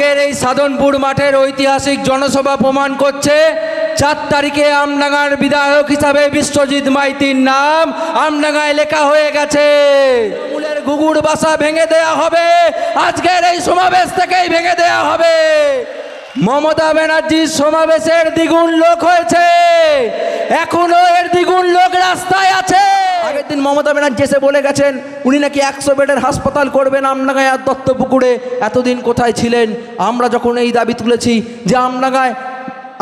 আজকের এই সাধনপুর মাঠের ঐতিহাসিক জনসভা প্রমাণ করছে 4 তারিখে আমডাঙ্গার বিধায়ক হিসাবে বিশ্বজিৎ মাইতির নাম আমডাঙ্গায় লেখা হয়ে গেছে। তৃণমূলের ঘুঘুর বাসা ভেঙে দেয়া হবে, আজকের এই সমাবেশ থেকেই ভেঙে দেয়া হবে। মমতা ব্যানার্জির সমাবেশের দ্বিগুণ লোক হয়েছে, এখনো এর দ্বিগুণ লোক রাস্তায় আছে। আগের দিন মমতা ব্যানার্জি এসে বলে গেছেন উনি নাকি 100 বেডের হাসপাতাল করবেন আমডাঙ্গায় আর দত্তপুকুরে। এতদিন কোথায় ছিলেন? আমরা যখন এই দাবি তুলেছি যে আমডাঙ্গায়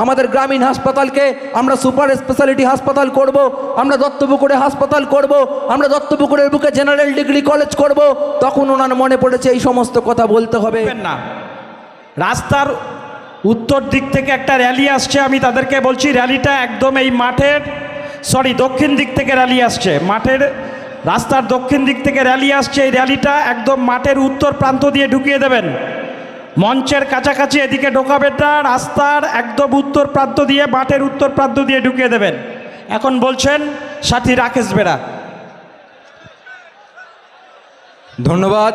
আমাদের গ্রামীণ হাসপাতালকে আমরা সুপার স্পেশালিটি হাসপাতাল করব, আমরা দত্তপুকুরে হাসপাতাল করব, আমরা দত্তপুকুরের বুকে জেনারেল ডিগ্রি কলেজ করব, তখন ওনার মনে পড়েছে এই সমস্ত কথা বলতে হবে না। রাস্তার উত্তর দিক থেকে একটা র্যালি আসছে, আমি তাদেরকে বলছি র্যালিটা একদম এই মাঠের দক্ষিণ দিক থেকে র্যালি আসছে, মাঠের রাস্তার দক্ষিণ দিক থেকে র্যালি আসছে। এই র্যালিটা একদম মাঠের উত্তর প্রান্ত দিয়ে ঢুকিয়ে দেবেন, মঞ্চের কাছাকাছি এদিকে ঢোকাবেন না, রাস্তার একদম উত্তর প্রান্ত দিয়ে মাঠের উত্তর প্রান্ত দিয়ে ঢুকিয়ে দেবেন। এখন বলছেন সাথী রাকেশ বেরা। ধন্যবাদ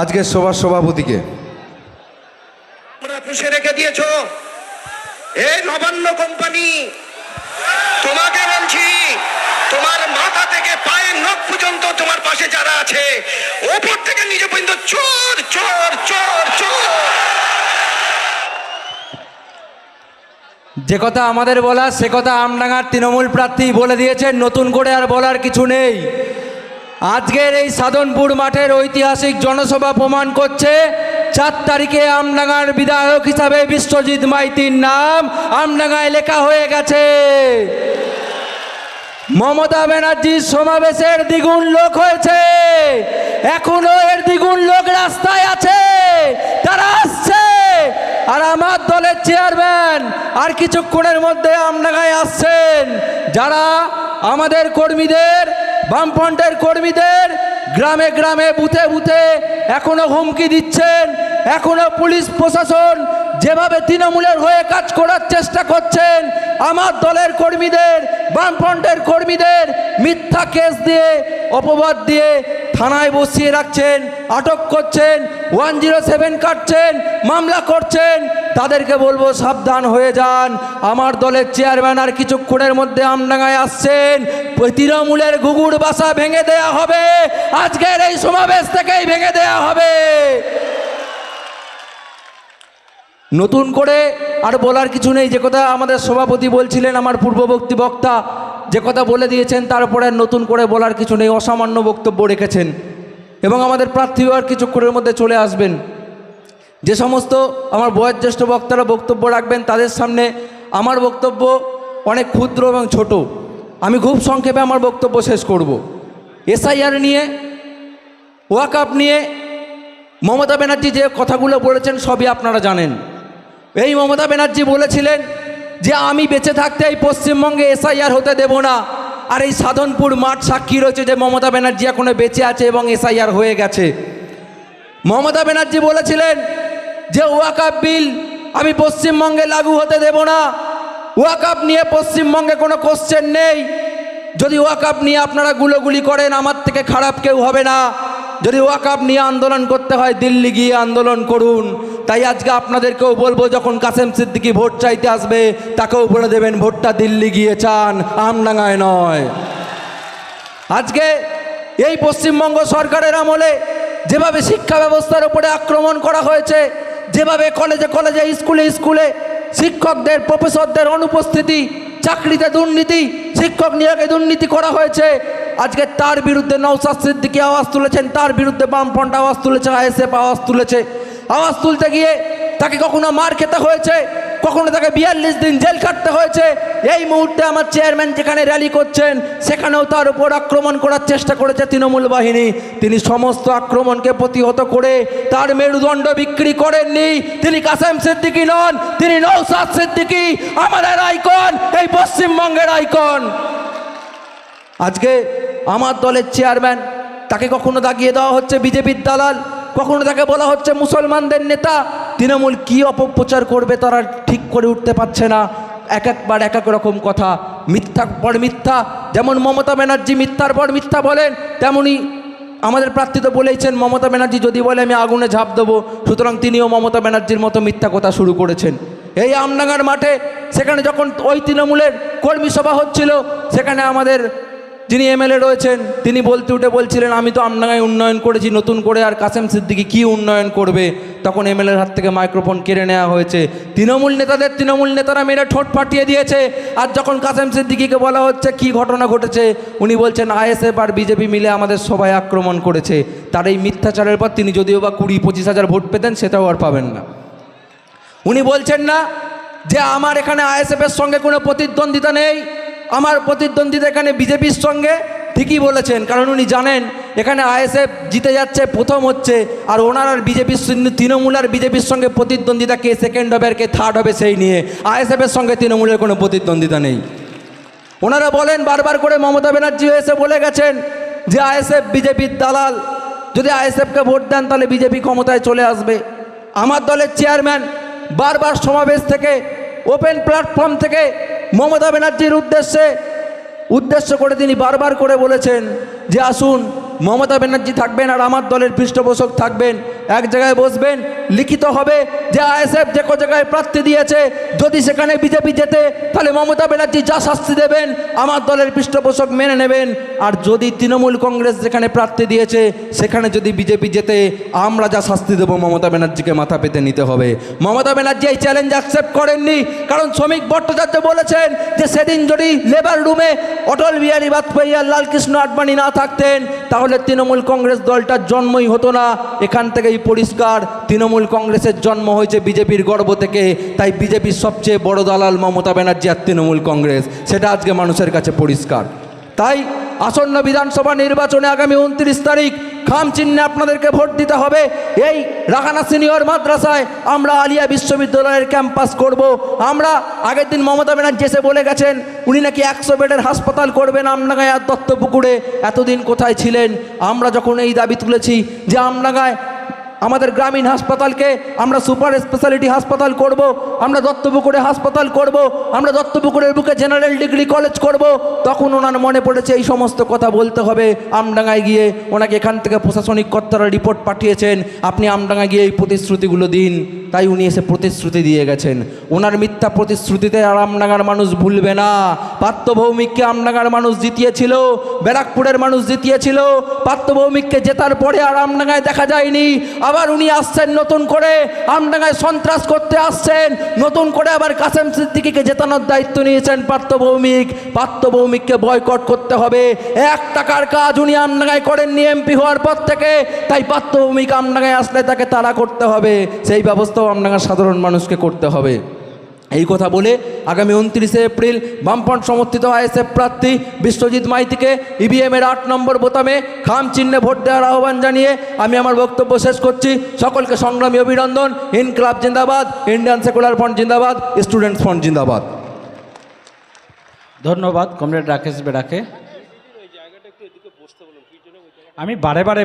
আজকের সভার সভাপতিকে। পুষে রেখে দিয়েছো এই নবান্ন কোম্পানি। তোমাকে বলছি, তোমার মাথা থেকে পায়ের নখ পর্যন্ত তোমার পাশে যারা আছে ওপর থেকে নিচে পর্যন্ত চোর চোর চোর চোর। যে কথা আমাদের বলা সে কথা আমডাঙ্গার তৃণমূল প্রার্থী বলে দিয়েছেন, নতুন করে আর বলার কিছু নেই। আজকের এই সাধনপুর মাঠের ঐতিহাসিক জনসভা প্রমাণ করছে 4 তারিখে আমডাঙ্গার বিধায়ক হিসাবে বিশ্বজিৎ মাইতির নাম আমডাঙ্গায় লেখা হয়ে গেছে। মমতা ব্যানার্জির সমাবেশের দ্বিগুণ লোক হয়েছে, এখনো এর দ্বিগুণ লোক রাস্তায় আছে, তারা আসছে। আর আমার দলের চেয়ারম্যান আর কিছুক্ষণের মধ্যে আমডাঙ্গায় আসছেন, যারা আমাদের কর্মীদের, বামফ্রন্টের কর্মীদের গ্রামে গ্রামে বুথে বুথে এখনো হুমকি দিচ্ছেন। এখনো পুলিশ প্রশাসন যেভাবে তৃণমূলের হয়ে কাজ করার চেষ্টা করছেন, আমার দলের কর্মীদের, বামফ্রন্টের কর্মীদের মিথ্যা কেস দিয়ে, অপবাদ দিয়ে থানায় বসিয়ে রাখছেন, আটক করছেন, 107 কাটছেন, মামলা করছেন। তাদেরকে বলবো সাবধান হয়ে যান। আমার দলের চেয়ারম্যান আর কিছুক্ষণের মধ্যে আমডাঙ্গায় আসছেন, তৃণমূলের ঘুঘুর বাসা ভেঙে দেয়া হবে, আজকের এই সমাবেশ থেকেই ভেঙে দেয়া হবে। নতুন করে আর বলার কিছু নেই। যে কথা আমাদের সভাপতি বলছিলেন, আমার পূর্ববর্তী বক্তা যে কথা বলে দিয়েছেন, তারপরে নতুন করে বলার কিছু নেই। অসামান্য বক্তব্য রেখেছেন এবং আমাদের প্রার্থীও আর কিছুক্ষণের মধ্যে চলে আসবেন। যে সমস্ত আমার বয়োজ্যেষ্ঠ বক্তারা বক্তব্য রাখবেন তাদের সামনে আমার বক্তব্য অনেক ক্ষুদ্র এবং ছোট। আমি খুব সংক্ষেপে আমার বক্তব্য শেষ করব। এসআইআর নিয়ে, ওয়াকআপ নিয়ে মমতা ব্যানার্জি যে কথাগুলো বলেছেন সবই আপনারা জানেন। এই মমতা ব্যানার্জি বলেছিলেন যে আমি বেঁচে থাকতে এই পশ্চিমবঙ্গে এসআইআর হতে দেব না। আর এই সাধনপুর মাঠ সাক্ষী রয়েছে যে মমতা ব্যানার্জি এখনো বেঁচে আছে এবং এসআইআর হয়ে গেছে। মমতা ব্যানার্জি বলেছিলেন যে ওয়াকআপ বিল আমি পশ্চিমবঙ্গে লাগু হতে দেব না। ওয়াকআপ নিয়ে পশ্চিমবঙ্গে কোনো কোশ্চেন নেই। যদি ওয়াকআপ নিয়ে আপনারা গুলোগুলি করেন, আমার থেকে খারাপ কেউ হবে না। যদি ওয়াকআপ নিয়ে আন্দোলন করতে হয় দিল্লি গিয়ে আন্দোলন করুন। তাই আজকে আপনাদেরকেও বলবো, যখন কাসেম সিদ্দিকী ভোট চাইতে আসবে তাকেও বলে দেবেন ভোটটা দিল্লি গিয়ে চান, আমডাঙ্গায় নয়। আজকে এই পশ্চিমবঙ্গ সরকারের আমলে যেভাবে শিক্ষা ব্যবস্থার উপরে আক্রমণ করা হয়েছে, যেভাবে কলেজে কলেজে, স্কুলে স্কুলে শিক্ষকদের, প্রফেসরদের অনুপস্থিতি, চাকরিতে দুর্নীতি, শিক্ষক নিয়োগে দুর্নীতি করা হয়েছে, আজকে তার বিরুদ্ধে নওশাদ সিদ্দিকী আওয়াজ তুলেছেন, তার বিরুদ্ধে বামফ্রন্ট আওয়াজ তুলেছে, আইএসএফ আওয়াজ তুলেছে। আওয়াজ তুলতে গিয়ে তাকে কখনো মার খেতে হয়েছে, কখনো তাকে 42 দিন জেল কাটতে হয়েছে। এই মুহূর্তে আমার চেয়ারম্যান যেখানে র্যালি করছেন সেখানেও তার উপর আক্রমণ করার চেষ্টা করেছে তৃণমূল বাহিনী। তিনি সমস্ত আক্রমণকে প্রতিহত করে তার মেরুদণ্ড বিক্রি করেননি। তিনি কাসেম সিদ্দিকী নন, তিনি নওশাদ সিদ্দিকী, আমাদের আইকন, এই পশ্চিমবঙ্গের আইকন। আজকে আমার দলের চেয়ারম্যান, তাকে কখনো দাগিয়ে দেওয়া হচ্ছে বিজেপির দালাল, কখনো তাকে বলা হচ্ছে মুসলমানদের নেতা। তৃণমূল কি অপপ্রচার করবে তারা ঠিক করে উঠতে পারছে না। একবার এক এক রকম কথা, মিথ্যার পর মিথ্যা। যেমন মমতা ব্যানার্জি মিথ্যার পর মিথ্যা বলেন, তেমনি আমাদের প্রার্থী তো বলেইছেন মমতা ব্যানার্জি যদি বলে আমি আগুনে ঝাঁপ দেবো, সুতরাং তিনিও মমতা ব্যানার্জির মতো মিথ্যা কথা শুরু করেছেন। এই আমডাঙ্গার মাঠে সেখানে যখন ওই তৃণমূলের কর্মী সভা হচ্ছিল, সেখানে আমাদের যিনি এমএলএ রয়েছেন তিনি বলতে উঠে বলছিলেন আমি তো আমডাঙ্গায় উন্নয়ন করেছি, নতুন করে আর কাসেম সিদ্দিকী কী উন্নয়ন করবে। তখন এমএলএর হাত থেকে মাইক্রোফোন কেড়ে নেওয়া হয়েছে। তৃণমূল নেতারা মেরে ঠোঁট ফাটিয়ে দিয়েছে। আর যখন কাসেম সিদ্দিকীকে বলা হচ্ছে কি ঘটনা ঘটেছে, উনি বলছেন আইএসএফ আর বিজেপি মিলে আমাদের সবাই আক্রমণ করেছে। তার এই মিথ্যাচারের পর তিনি যদিও বা 20-25 হাজার ভোট পেতেন, সেটাও আর পাবেন না। উনি বলছেন না যে আমার এখানে আইএসএফের সঙ্গে কোনো প্রতিদ্বন্দ্বিতা নেই, আমার প্রতিদ্বন্দ্বিতা এখানে বিজেপির সঙ্গে। ঠিকই বলেছেন, কারণ উনি জানেন এখানে আইএসএফ জিতে যাচ্ছে, প্রথম হচ্ছে, আর ওনার আর বিজেপির তৃণমূল আর বিজেপির সঙ্গে প্রতিদ্বন্দ্বিতা কে সেকেন্ড হবে আর কে থার্ড হবে সেই নিয়ে। আইএসএফের সঙ্গে তৃণমূলের কোনো প্রতিদ্বন্দ্বিতা নেই। ওনারা বলেন বারবার করে, মমতা ব্যানার্জি এসে বলে গেছেন যে আইএসএফ বিজেপির দালাল, যদি আইএসএফকে ভোট দেন তাহলে বিজেপি ক্ষমতায় চলে আসবে। আমার দলের চেয়ারম্যান বারবার সমাবেশ থেকে, ওপেন প্ল্যাটফর্ম থেকে মমতা ব্যানার্জির উদ্দেশ্য করে তিনি বারবার করে বলেছেন যে আসুন মমতা ব্যানার্জি থাকবেন আর আমার দলের পৃষ্ঠপোষক থাকবেন, এক জায়গায় বসবেন, লিখিত হবে যে আইএসএফ যে জায়গায় প্রার্থী দিয়েছে, যদি সেখানে বিজেপি জেতে তাহলে মমতা ব্যানার্জি যা শাস্তি দেবেন আমার দলের পৃষ্ঠপোষক মেনে নেবেন, আর যদি তৃণমূল কংগ্রেস যেখানে প্রার্থী দিয়েছে সেখানে যদি বিজেপি জেতে আমরা যা শাস্তি দেবো মমতা ব্যানার্জিকে মাথা পেতে নিতে হবে। মমতা ব্যানার্জি এই চ্যালেঞ্জ অ্যাকসেপ্ট করেননি, কারণ শ্রমিক ভট্টাচার্য বলেছেন যে সেদিন যদি লেবার রুমে অটল বিহারী বাজপেয়ী আর লালকৃষ্ণ আডবাণী না থাকতেন তাহলে তৃণমূল কংগ্রেস দলটার জন্মই হতো না। এখান থেকেই পরিষ্কার তৃণমূল কংগ্রেসের জন্ম হয়েছে বিজেপির গর্ব থেকে। তাই বিজেপির সবচেয়ে বড় দালাল মমতা ব্যানার্জি আর তৃণমূল কংগ্রেস, সেটা আজকে মানুষের কাছে পরিষ্কার। তাই আসন্ন বিধানসভা নির্বাচনে আগামী 29 তারিখ খাম চিহ্নে আপনাদেরকে ভোট দিতে হবে। এই রাখানা সিনিয়র মাদ্রাসায় আমরা আলিয়া বিশ্ববিদ্যালয়ের ক্যাম্পাস করব। আমরা আগের দিন মমতা ব্যানার্জি এসে বলে গেছেন উনি নাকি 100 বেডের হাসপাতাল করবেন আমডাঙ্গায় আর দত্তপুকুরে। এতদিন কোথায় ছিলেন? আমরা যখন এই দাবি তুলেছি যে আমডাঙ্গায় আমাদের গ্রামীণ হাসপাতালকে আমরা সুপার স্পেশালিটি হাসপাতাল করব, আমরা দত্তপুকুরে হাসপাতাল করব, আমরা দত্তপুকুরের বুকে জেনারেল ডিগ্রি কলেজ করব, তখন ওনার মনে পড়েছে এই সমস্ত কথা বলতে হবে আমডাঙ্গায় গিয়ে। ওনাকে এখান থেকে প্রশাসনিক কর্তারা রিপোর্ট পাঠিয়েছেন আপনি আমডাঙ্গায় গিয়ে এই প্রতিশ্রুতিগুলো দিন। তাই উনি এসে প্রতিশ্রুতি দিয়ে গেছেন। ওনার মিথ্যা প্রতিশ্রুতিতে আর আমডাঙ্গার মানুষ ভুলবে না। পার্থভৌমিককে আমডাঙ্গার মানুষ জিতিয়েছিল, ব্যারাকপুরের মানুষ জিতিয়েছিল। পার্থভৌমিককে জেতার পরে আর আমডাঙ্গায় দেখা যায়নি। আবার উনি আসছেন নতুন করে আমডাঙ্গায় সন্ত্রাস করতে আসছেন, নতুন করে আবার কাসেম সিদ্দিকীকে জেতানোর দায়িত্ব নিয়েছেন পার্থভৌমিককে বয়কট করতে হবে। 1 টাকার কাজ উনি আমডাঙ্গায় করেননি এমপি হওয়ার পর থেকে। তাই পার্থভৌমিক আমডাঙ্গায় আসলে তাকে তাড়া করতে হবে, সেই ব্যবস্থাও আমডাঙ্গার সাধারণ মানুষকে করতে হবে। এই কথা বলে আগামী 29 এপ্রিল বামফ্রন্ট সমর্থিত আইএসএফ প্রার্থী বিশ্বজিৎ মাইতিকে ইভিএমের 8 নম্বর বোতামে খাম চিহ্নে ভোট দেওয়ার আহ্বান জানিয়ে আমি আমার বক্তব্য শেষ করছি। সকলকে সংগ্রামী অভিনন্দন। ইনকলাব জিন্দাবাদ, ইন্ডিয়ান সেকুলার ফ্রন্ট জিন্দাবাদ, স্টুডেন্টস ফ্রন্ট জিন্দাবাদ। ধন্যবাদ কমরেড রাকেশ বেড়াকে। আমি বারে বারে